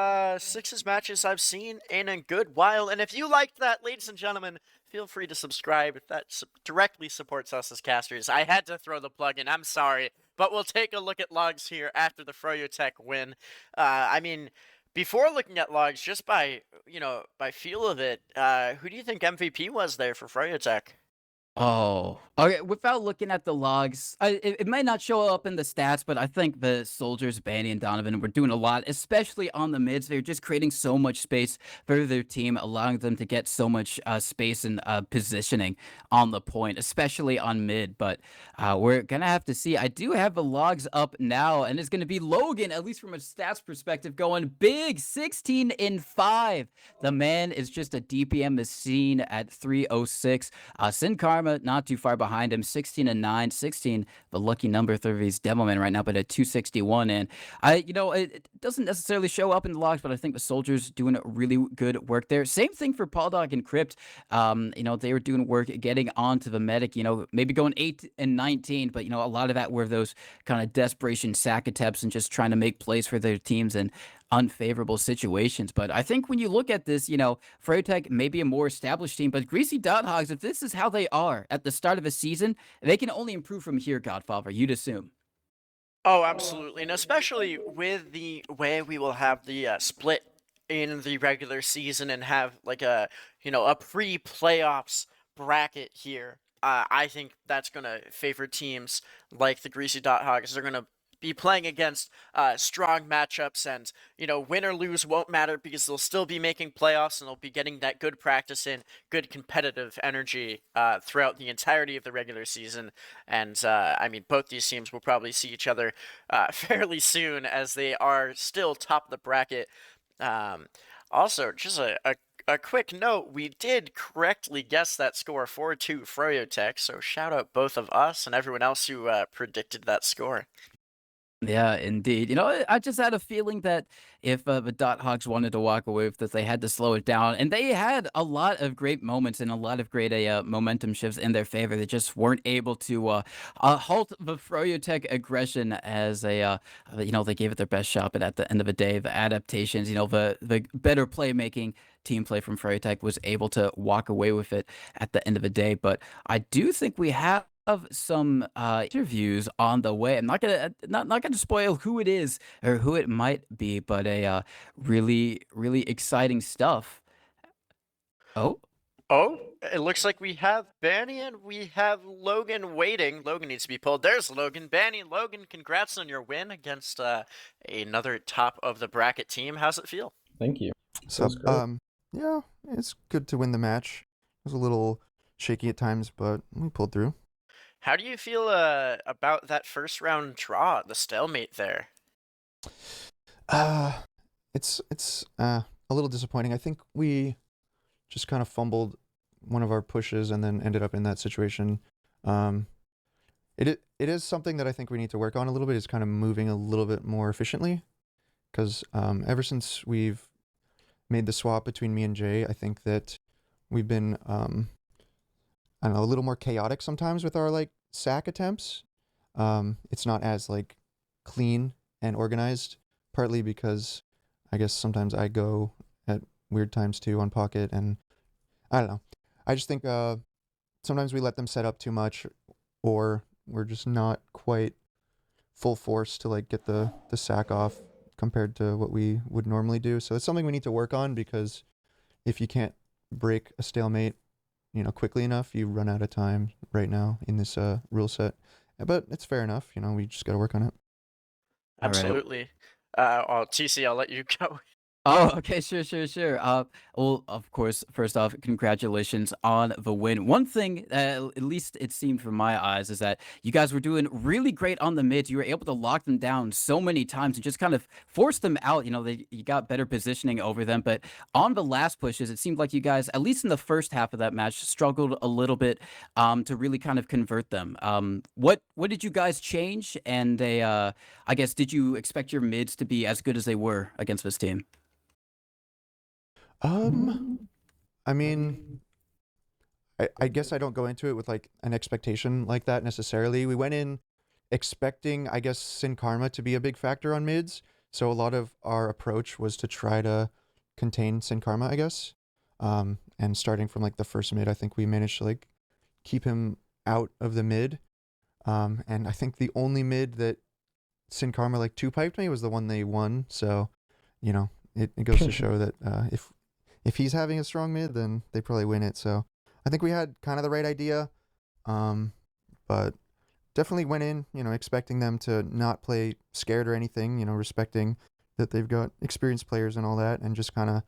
Speaker 2: Sixes matches I've seen in a good while. And if you liked that, ladies and gentlemen, feel free to subscribe. That directly supports us as casters. I had to throw the plug in. I'm sorry. But we'll take a look at logs here after the Froyotech win. I mean, before looking at logs, just by, by feel of it, who do you think MVP was there for Froyotech?
Speaker 1: Oh, okay. Without looking at the logs, it might not show up in the stats, but I think the soldiers, Banny and Donovan, were doing a lot, especially on the mids. They're just creating so much space for their team, allowing them to get so much space and positioning on the point, especially on mid. But we're gonna have to see. I do have the logs up now, and it's gonna be Logan, at least from a stats perspective, going big, 16-5. The man is just a DPM machine at 306. Sin Karma not too far behind him, 16-9, 16, the lucky number for his Devilman right now, but at 261. And it doesn't necessarily show up in the logs, but I think the soldiers doing really good work there. Same thing for Paul Dog and Crypt. They were doing work getting onto the medic, maybe going 8-19, but a lot of that were those kind of desperation sack attempts and just trying to make plays for their teams and unfavorable situations. But I think when you look at this, Froyotech may be a more established team, but Greasy Dothogs, if this is how they are at the start of a season, they can only improve from here, Godfather, you'd assume.
Speaker 2: Oh, absolutely. And especially with the way we will have the split in the regular season and have like a pre-playoffs bracket here. I think that's going to favor teams like the Greasy Dot Hogs. They're going to be playing against strong matchups, and win or lose won't matter because they'll still be making playoffs and they'll be getting that good practice in, good competitive energy throughout the entirety of the regular season. And I mean, both these teams will probably see each other fairly soon as they are still top of the bracket. Also, just a quick note, we did correctly guess that score 4-2 Froyotech, so shout out both of us and everyone else who predicted that score.
Speaker 1: Yeah, indeed. I just had a feeling that if the Dot Hogs wanted to walk away with this, they had to slow it down. And they had a lot of great moments and a lot of great momentum shifts in their favor. They just weren't able to halt the Froyotech aggression as they gave it their best shot. But at the end of the day, the adaptations, the better playmaking team play from Froyotech was able to walk away with it at the end of the day. But I do think we have some interviews on the way. I'm not gonna spoil who it is or who it might be, but a really exciting stuff. Oh,
Speaker 2: Oh, it looks like we have Banny and we have Logan waiting. Logan needs to be pulled. There's Logan. Banny, Logan, congrats on your win against another top of the bracket team. How's it feel?
Speaker 4: Thank you.
Speaker 5: So,
Speaker 4: Great.
Speaker 5: yeah, it's good to win the match. It was a little shaky at times, but we pulled through.
Speaker 2: How do you feel about that first round draw, the stalemate there?
Speaker 5: It's a little disappointing. I think we just kind of fumbled one of our pushes and then ended up in that situation. It is something that I think we need to work on a little bit, is kind of moving a little bit more efficiently, because ever since we've made the swap between me and Jay, I think that we've been I don't know, a little more chaotic sometimes with our like sack attempts. It's not as like clean and organized, partly because I guess sometimes I go at weird times too on pocket, and I don't know. I just think sometimes we let them set up too much, or we're just not quite full force to like get the sack off compared to what we would normally do. So it's something we need to work on, because if you can't break a stalemate quickly enough, you run out of time right now in this rule set. But it's fair enough, we just got to work on it.
Speaker 1: All right.
Speaker 2: Absolutely. TC, I'll let you go.
Speaker 1: Oh, okay, sure. Well, of course, first off, congratulations on the win. One thing, at least it seemed from my eyes, is that you guys were doing really great on the mids. You were able to lock them down so many times and just kind of force them out. You got better positioning over them. But on the last pushes, it seemed like you guys, at least in the first half of that match, struggled a little bit to really kind of convert them. What did you guys change? And I guess, did you expect your mids to be as good as they were against this team?
Speaker 5: I mean, I guess I don't go into it with like an expectation like that necessarily. We went in expecting, I guess, Sin Karma to be a big factor on mids. So a lot of our approach was to try to contain Sin Karma, I guess. And starting from like the first mid, I think we managed to like keep him out of the mid. And I think the only mid that Sin Karma like two piped me was the one they won. So, you know, it goes to show that if he's having a strong mid, then they probably win it. So I think we had kind of the right idea, but definitely went in, you know, expecting them to not play scared or anything, you know, respecting that they've got experienced players and all that, and just kind of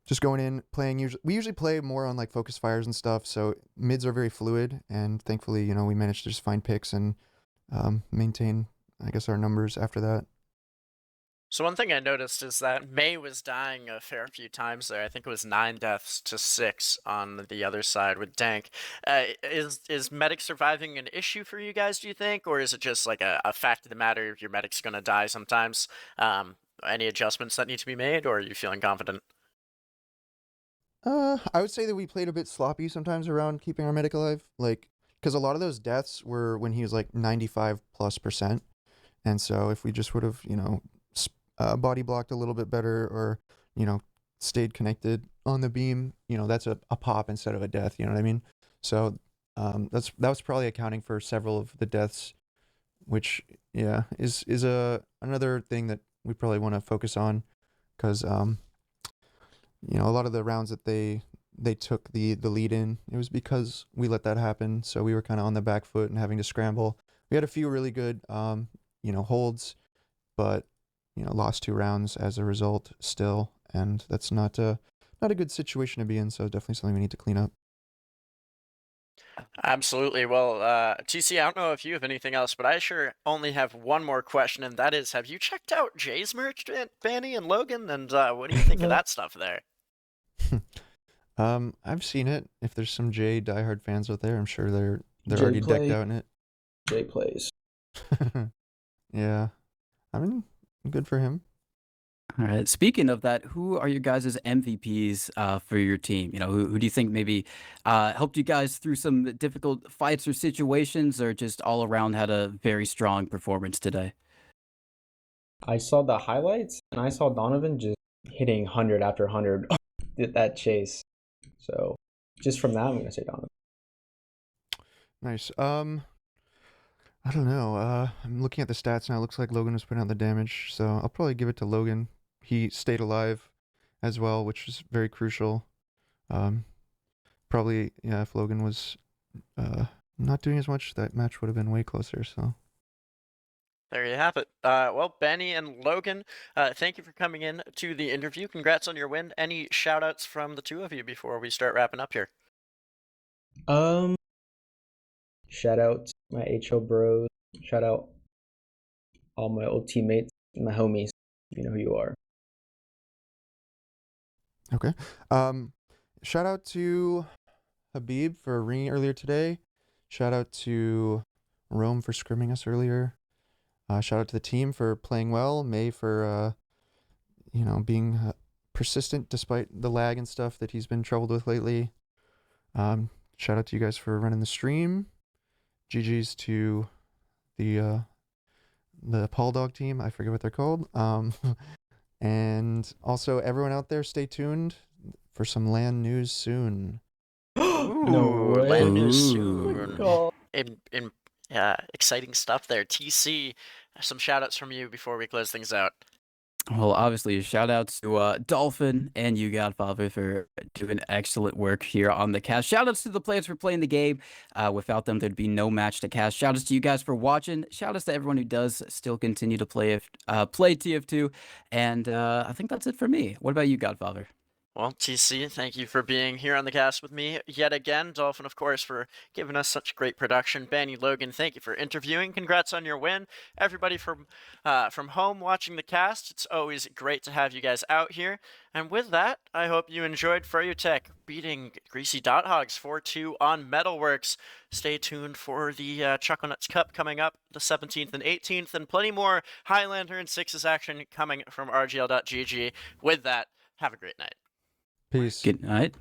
Speaker 5: just going in playing. We usually play more on like focus fires and stuff, so mids are very fluid, and thankfully, you know, we managed to just find picks and maintain, I guess, our numbers after that.
Speaker 2: So one thing I noticed is that May was dying a fair few times there. I think it was 9 deaths to 6 on the other side with Dank. Is medic surviving an issue for you guys, do you think? Or is it just like a fact of the matter, your medic's going to die sometimes? Any adjustments that need to be made, or are you feeling confident?
Speaker 5: I would say that we played a bit sloppy sometimes around keeping our medic alive, like, because a lot of those deaths were when he was like 95+%. And so if we just would have, you know, body blocked a little bit better, or, you know, stayed connected on the beam, you know, that's a pop instead of a death, you know what I mean? So that was probably accounting for several of the deaths, which, yeah, is another thing that we probably want to focus on, because you know, a lot of the rounds that they took the lead in, it was because we let that happen. So we were kind of on the back foot and having to scramble. We had a few really good you know, holds, but, you know, lost 2 rounds as a result still, and that's not a good situation to be in. So definitely something we need to clean up.
Speaker 2: Absolutely. Well, TC, I don't know if you have anything else, but I sure only have one more question, and that is, have you checked out Jay's merch, Banny and Logan? And what do you think of that stuff there?
Speaker 5: I've seen it. If there's some Jay diehard fans out there, I'm sure they're
Speaker 4: Jay
Speaker 5: already decked
Speaker 4: play.
Speaker 5: out in it.
Speaker 4: Jay plays.
Speaker 5: Yeah, I mean, good for him.
Speaker 1: All right. Speaking of that, who are your guys' MVPs for your team? You know, who do you think maybe helped you guys through some difficult fights or situations, or just all around had a very strong performance today?
Speaker 4: I saw the highlights and I saw Donovan just hitting 100 after 100 that chase. So just from that, I'm gonna say Donovan.
Speaker 5: Nice. I don't know. I'm looking at the stats now. It looks like Logan was putting out the damage, so I'll probably give it to Logan. He stayed alive as well, which is very crucial. Probably, yeah, if Logan was not doing as much, that match would have been way closer. So
Speaker 2: There you have it. Well, Benny and Logan, thank you for coming in to the interview. Congrats on your win. Any shout outs from the two of you before we start wrapping up here?
Speaker 4: Shout out my HO bros. Shout out all my old teammates, my homies. You know who you are.
Speaker 5: okay. Shout out to Habib for ringing earlier today. Shout out to Rome for scrimming us earlier. Shout out to the team for playing well. May for you know, being persistent despite the lag and stuff that he's been troubled with lately. Shout out to you guys for running the stream. GG's to the Paul Dog team. I forget what they're called. And also everyone out there, stay tuned for some LAN news soon.
Speaker 4: No way.
Speaker 2: Land news
Speaker 1: Ooh.
Speaker 2: soon.
Speaker 4: God.
Speaker 2: In exciting stuff there. TC, some shout outs from you before we close things out.
Speaker 1: Well, obviously, shout outs to Dolphin and you, Godfather, for doing excellent work here on the cast. Shout outs to the players for playing the game. Without them, there'd be no match to cast. Shout outs to you guys for watching. Shout outs to everyone who does still continue to play TF2. And I think that's it for me. What about you, Godfather?
Speaker 2: Well, TC, thank you for being here on the cast with me yet again. Dolphin, of course, for giving us such great production. Banny, Logan, thank you for interviewing. Congrats on your win. Everybody from home watching the cast, it's always great to have you guys out here. And with that, I hope you enjoyed Froyotech beating Greasy Dothogs 4-2 on Metalworks. Stay tuned for the Chuckle Nuts Cup coming up the 17th and 18th, and plenty more Highlander and Sixes action coming from RGL.gg. With that, have a great night.
Speaker 5: Peace.
Speaker 1: Good night.